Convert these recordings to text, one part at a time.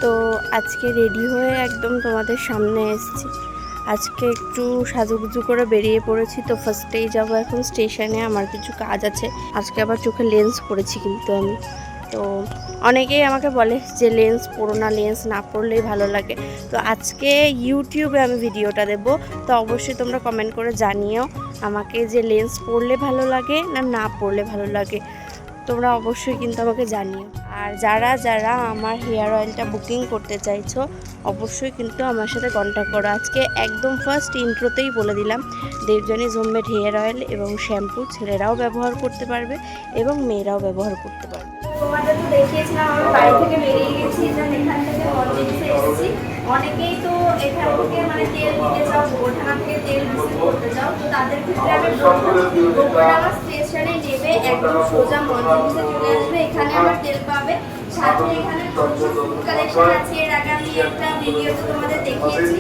তো আজকে রেডি হয়ে একদম তোমাদের সামনে এসেছি। আজকে একটু সাজুগুজু করে বেরিয়ে পড়েছি। তো ফার্স্টেই যাবো এখন স্টেশনে, আমার কিছু কাজ আছে। আজকে আবার চোখে লেন্স পরেছি কিন্তু আমি। তো অনেকেই আমাকে বলে যে লেন্স পরো না, লেন্স না পরলেই ভালো লাগে। তো আজকে ইউটিউবে আমি ভিডিওটা দেব, তো অবশ্যই তোমরা কমেন্ট করে জানিও আমাকে যে লেন্স পরলে ভালো লাগে না না পরলে ভালো লাগে। তোমরা অবশ্যই কিন্তু আমাকে জানিও। আর যারা যারা আমার হেয়ার অয়েলটা বুকিং করতে চাইছো অবশ্যই কিন্তু আমার সাথে কন্ট্যাক্ট করো। আজকে একদম ফার্স্ট ইন্ট্রোতেই বলে দিলাম, দেবযানীজ হোমমেড হেয়ার অয়েল এবং শ্যাম্পু ছেলেরাও ব্যবহার করতে পারবে এবং মেয়েরাও ব্যবহার করতে পারবে। তোমাদের তো দেখিয়েছিলাম আমি বাড়ি থেকে বেরিয়ে গেছি, এখান থেকে মঞ্জিনিসে এসেছি। অনেকেই তো এখান থেকে মানে তেল নিতে চাও, গোবরডাঙ্গা থেকে তেল রিসিভ করতে চাও, তো তাদের ক্ষেত্রে আমি বলবো গোবরডাঙ্গা স্টেশনে নেবে একদম সোজা মঞ্জিনিসে চলে আসবে, এখানে আমার তেল পাবে। সাথে এখানে প্রচুর ফুড কালেকশন আছে, এর আগে আমি একটা ভিডিওতে তোমাদের দেখিয়েছি।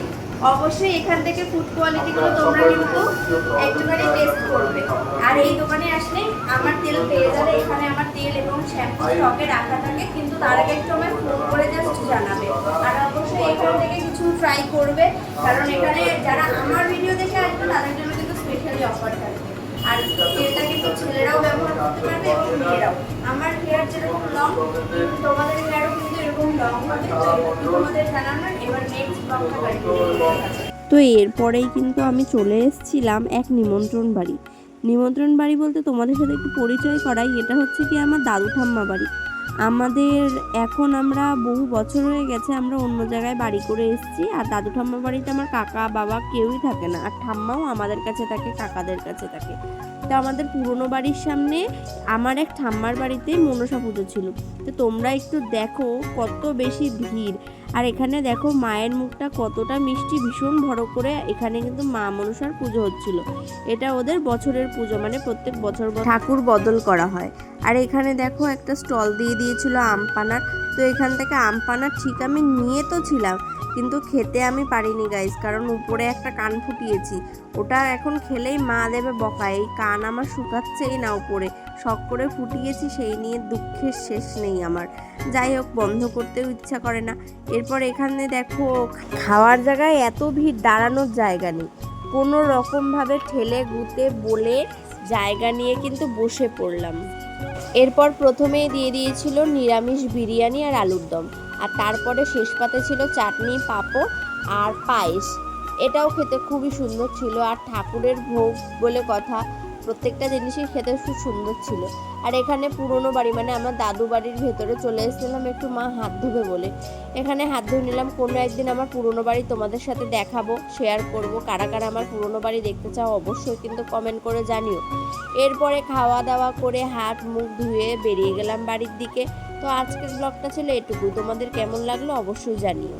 অবশ্যই এখান থেকে ফুড কোয়ালিটিগুলো তোমরা কিন্তু একটুখানি টেস্ট করবে। আর এই দোকানে আসলে আমার তেল পেয়ে যাবে। এখানে আমার তেল এবং শ্যাম্পু স্টকে রাখা থাকে, কিন্তু তার আগে একটু আমায় ফোন করে জাস্ট জানাবে। আর অবশ্যই এখান থেকে কিছু ট্রাই করবে, কারণ এখানে যারা আমার ভিডিও দেখে আসবে তাদের জন্য কিন্তু স্পেশালি অফার থাকবে। আর তেলটা কিন্তু ছেলেরাও ব্যবহার করতে পারবে এবং মেয়েরাও। আমার হেয়ার যেরকম লং, তোমাদের হেয়ারও কিন্তু এরকম লং হবে। তোমাদের জানানোর এবার নেক্সট ব্লগটা কন্টিনিউ। তো এরপরেই কিন্তু আমি চলে এসেছিলাম এক নিমন্ত্রণ বাড়ি। নিমন্ত্রণ বাড়ি বলতে তোমাদের সাথে একটু পরিচয় করাই, এটা হচ্ছে কি আমার দাদু ঠাম্মা বাড়ি। আমাদের এখন আমরা বহু বছর হয়ে গেছে আমরা অন্য জায়গায় বাড়ি করে এসেছি। আর দাদু ঠাম্মা বাড়িতে আমার কাকা বাবা কেউই থাকে না, আর ঠাম্মাও আমাদের কাছে থাকে, কাকাদের কাছে থাকে। তো আমাদের পুরনো বাড়ির সামনে আমার এক ঠাম্মার বাড়িতে মনসা পুজো ছিল। তো তোমরা একটু দেখো কত বেশি ভিড়। আর এখানে দেখো মায়ের মুখটা কতটা মিষ্টি, ভীষণ বড় করে এখানে কিন্তু মা মনসার পুজো হচ্ছিল। এটা ওদের বছরের পুজো, মানে প্রত্যেক বছর ঠাকুর বদল করা হয়। আর এখানে দেখো একটা স্টল দিয়ে দিয়েছিল আমপানার। তো এখান থেকে আমপানার ঠিক আমি নিয়ে তো ছিলাম, কিন্তু খেতে আমি পারিনি গাইস, কারণ উপরে একটা কান ফুটিয়েছি। ওটা এখন খেলেই মা দেবে বকা, এই কান আমার শুকাচ্ছেই না উপরে, শখ করে ফুটিয়েছি, সেই নিয়ে দুঃখের শেষ নেই আমার। যাই হোক, বন্ধ করতেও ইচ্ছা করে না। এরপর এখানে দেখো খাওয়ার জায়গায় এত ভিড়, দাঁড়ানোর জায়গা নেই। কোনো রকমভাবে ঠেলে গুতে বলে জায়গা নিয়ে কিন্তু বসে পড়লাম। এরপর প্রথমেই দিয়ে দিয়েছিল নিরামিষ বিরিয়ানি আর আলুর দম, আর তারপরে শেষ পাতে ছিল চাটনি, পাঁপড় আর পায়েস। এটাও খেতে খুবই সুন্দর ছিল। আর ঠাকুরের ভোগ বলে কথা, প্রত্যেকটা জিনিসই খেতে খুব সুন্দর ছিল। আর এখানে পুরনো বাড়ি, মানে আমার দাদু বাড়ির ভেতরে চলে এসেছিলাম একটু মা হাত ধুবে বলে। এখানে হাত ধুয়ে নিলাম। কোনো একদিন আমার পুরনো বাড়ি তোমাদের সাথে দেখাবো, শেয়ার করব। কারা কারা আমার পুরনো বাড়ি দেখতে চাও অবশ্যই কিন্তু কমেন্ট করে জানিও। এরপরে খাওয়া দাওয়া করে হাত মুখ ধুয়ে বেরিয়ে গেলাম বাড়ির দিকে। তো আজকের ব্লগটা ছিল এটুকুই। তোমাদের কেমন লাগলো অবশ্যই জানিও।